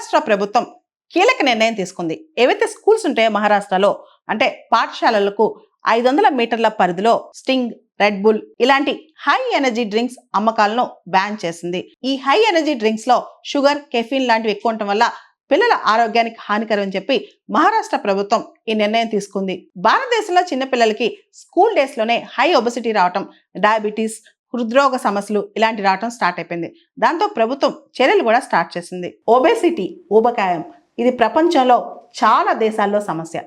మహారాష్ట్ర ప్రభుత్వం కీలక నిర్ణయం తీసుకుంది. ఏవైతే స్కూల్స్ ఉంటాయో మహారాష్ట్రలో, అంటే పాఠశాలలకు 500 మీటర్ల పరిధిలో స్టింగ్, రెడ్ బుల్ ఇలాంటి హై ఎనర్జీ డ్రింక్స్ అమ్మకాలను బ్యాన్ చేసింది. ఈ హై ఎనర్జీ డ్రింక్స్ లో షుగర్, కెఫీన్ లాంటివి ఎక్కువ ఉండటం వల్ల పిల్లల ఆరోగ్యానికి హానికరం అని చెప్పి మహారాష్ట్ర ప్రభుత్వం ఈ నిర్ణయం తీసుకుంది. భారతదేశంలో చిన్నపిల్లలకి స్కూల్ డేస్ లోనే హై ఒబెసిటీ రావటం, డయాబెటీస్, హృద్రోగ సమస్యలు ఇలాంటి రావటం స్టార్ట్ అయిపోయింది. దాంతో ప్రభుత్వం చర్యలు కూడా స్టార్ట్ చేసింది. ఒబేసిటీ, ఊబకాయం ఇది ప్రపంచంలో చాలా దేశాల్లో సమస్య.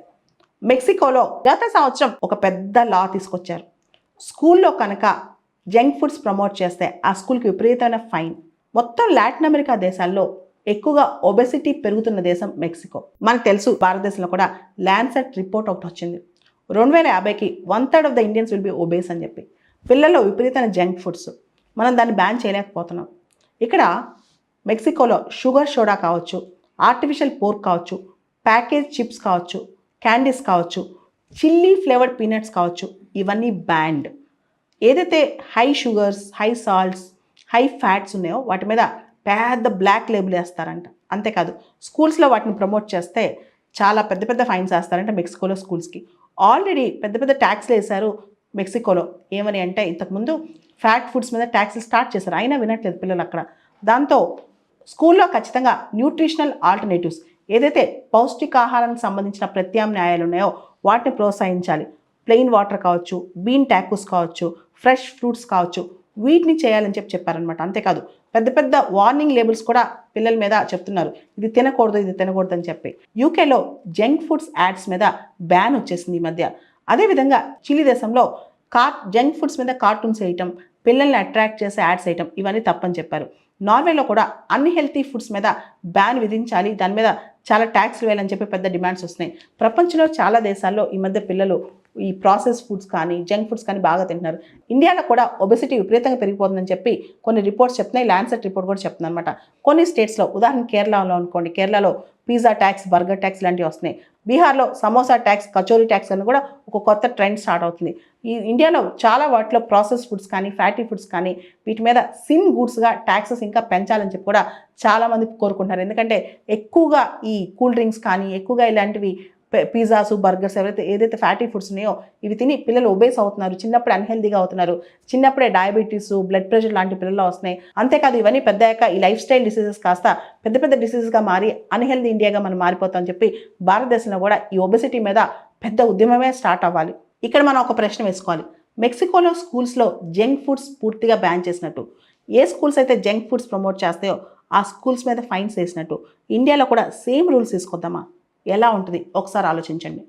మెక్సికోలో గత సంవత్సరం ఒక పెద్ద లా తీసుకొచ్చారు. స్కూల్లో కనుక జంక్ ఫుడ్స్ ప్రమోట్ చేస్తే ఆ స్కూల్కి విపరీతమైన ఫైన్. మొత్తం లాటిన్ అమెరికా దేశాల్లో ఎక్కువగా ఒబెసిటీ పెరుగుతున్న దేశం మెక్సికో. మనకు తెలుసు భారతదేశంలో కూడా ల్యాన్సెట్ రిపోర్ట్ ఒకటి వచ్చింది. 2050కి 1/3 of the Indians will be obese అని చెప్పి. పిల్లల్లో విపరీతమైన జంక్ ఫుడ్స్, మనం దాన్ని బ్యాన్ చేయలేకపోతున్నాం. ఇక్కడ మెక్సికోలో షుగర్ సోడా కావచ్చు, ఆర్టిఫిషియల్ పోర్క్ కావచ్చు, ప్యాకేజ్ చిప్స్ కావచ్చు, క్యాండీస్ కావచ్చు, చిల్లీ ఫ్లేవర్డ్ పీనట్స్ కావచ్చు, ఇవన్నీ బ్యాండ్. ఏదైతే high sugars, high salts, high fats ఉన్నాయో వాటి మీద పెద్ద బ్లాక్ లేబుల్ వేస్తారంట. అంతేకాదు స్కూల్స్లో వాటిని ప్రమోట్ చేస్తే చాలా పెద్ద పెద్ద ఫైన్స్ వేస్తారంట మెక్సికోలో స్కూల్స్కి. ఆల్రెడీ పెద్ద పెద్ద ట్యాక్స్లు వేశారు మెక్సికోలో. ఏమని అంటే ఇంతకుముందు ఫ్యాట్ ఫుడ్స్ మీద ట్యాక్స్లు స్టార్ట్ చేశారు, అయినా వినట్లేదు పిల్లలు అక్కడ. దాంతో స్కూల్లో ఖచ్చితంగా న్యూట్రిషనల్ ఆల్టర్నేటివ్స్, ఏదైతే పౌష్టికాహారానికి సంబంధించిన ప్రత్యామ్నాయాలు ఉన్నాయో వాటిని ప్రోత్సహించాలి. ప్లెయిన్ వాటర్ కావచ్చు, బీన్ టాకోస్ కావచ్చు, ఫ్రెష్ ఫ్రూట్స్ కావచ్చు, వీటిని చేయాలని చెప్పారనమాట. అంతేకాదు పెద్ద పెద్ద వార్నింగ్ లేబుల్స్ కూడా పిల్లల మీద చెప్తున్నారు, ఇది తినకూడదు, ఇది తినకూడదు అని చెప్పి. యూకేలో జంక్ ఫుడ్స్ యాడ్స్ మీద బ్యాన్ వచ్చేసింది ఈ మధ్య. అదేవిధంగా చిలీ దేశంలో జంక్ ఫుడ్స్ మీద కార్టూన్స్ వేయటం, పిల్లల్ని అట్రాక్ట్ చేసే యాడ్స్ వేయటం ఇవన్నీ తప్పని చెప్పారు. నార్వేలో కూడా అన్హెల్తీ ఫుడ్స్ మీద బ్యాన్ విధించాలి, దాని మీద చాలా ట్యాక్స్లు వేయాలని చెప్పి పెద్ద డిమాండ్స్ వస్తున్నాయి. ప్రపంచంలో చాలా దేశాల్లో ఈ మధ్య పిల్లలు ఈ ప్రాసెస్ ఫుడ్స్ కానీ జంక్ ఫుడ్స్ కానీ బాగా తింటున్నారు. ఇండియాలో కూడా ఒబెసిటీ విపరీతంగా పెరిగిపోతుందని చెప్పి కొన్ని రిపోర్ట్స్ చెప్తున్నాయి. ల్యాన్సెట్ రిపోర్ట్ కూడా చెప్తుంది అనమాట. కొన్ని స్టేట్స్లో, ఉదాహరణ కేరళలో అనుకోండి, కేరళలో పిజ్జా ట్యాక్స్, బర్గర్ ట్యాక్స్ లాంటివి వస్తున్నాయి. బీహార్లో సమోసా ట్యాక్స్, కచోరీ ట్యాక్స్ అని కూడా ఒక కొత్త ట్రెండ్ స్టార్ట్ అవుతుంది. ఈ ఇండియాలో చాలా వాటిలో ప్రాసెస్ ఫుడ్స్ కానీ ఫ్యాటీ ఫుడ్స్ కానీ వీటి మీద సిన్ గూడ్స్గా ట్యాక్సెస్ ఇంకా పెంచాలని చెప్పి కూడా చాలామంది కోరుకుంటున్నారు. ఎందుకంటే ఎక్కువగా ఈ కూల్ డ్రింక్స్ కానీ ఎక్కువగా ఇలాంటివి పిజ్జాస్, బర్గర్స్ ఏదైతే ఫ్యాటీ ఫుడ్స్ ఉన్నాయో ఇవి తిని పిల్లలు ఒబేస్ అవుతున్నారు, చిన్నప్పుడే అన్హెల్దీగా అవుతున్నారు, చిన్నప్పుడే డయాబెటీస్, బ్లడ్ ప్రెషర్ లాంటి పిల్లలు వస్తున్నాయి. అంతేకాదు ఇవన్నీ పెద్దయ్యాక ఈ లైఫ్ స్టైల్ డిసీజెస్ కాస్త పెద్ద పెద్ద డిసీజెస్గా మారి అన్హెల్దీ ఇండియాగా మనం మారిపోతామని చెప్పి భారతదేశంలో కూడా ఈ ఒబెసిటీ మీద పెద్ద ఉద్యమమే స్టార్ట్ అవ్వాలి. ఇక్కడ మనం ఒక ప్రశ్న వేసుకోవాలి. మెక్సికోలో స్కూల్స్లో జంక్ ఫుడ్స్ పూర్తిగా బ్యాన్ చేసినట్టు, ఏ స్కూల్స్ అయితే జంక్ ఫుడ్స్ ప్రమోట్ చేస్తాయో ఆ స్కూల్స్ మీద ఫైన్స్ వేసినట్టు ఇండియాలో కూడా సేమ్ రూల్స్ తీసుకొద్దామా? ఎలా ఉంటుంది ఒకసారి ఆలోచించండి.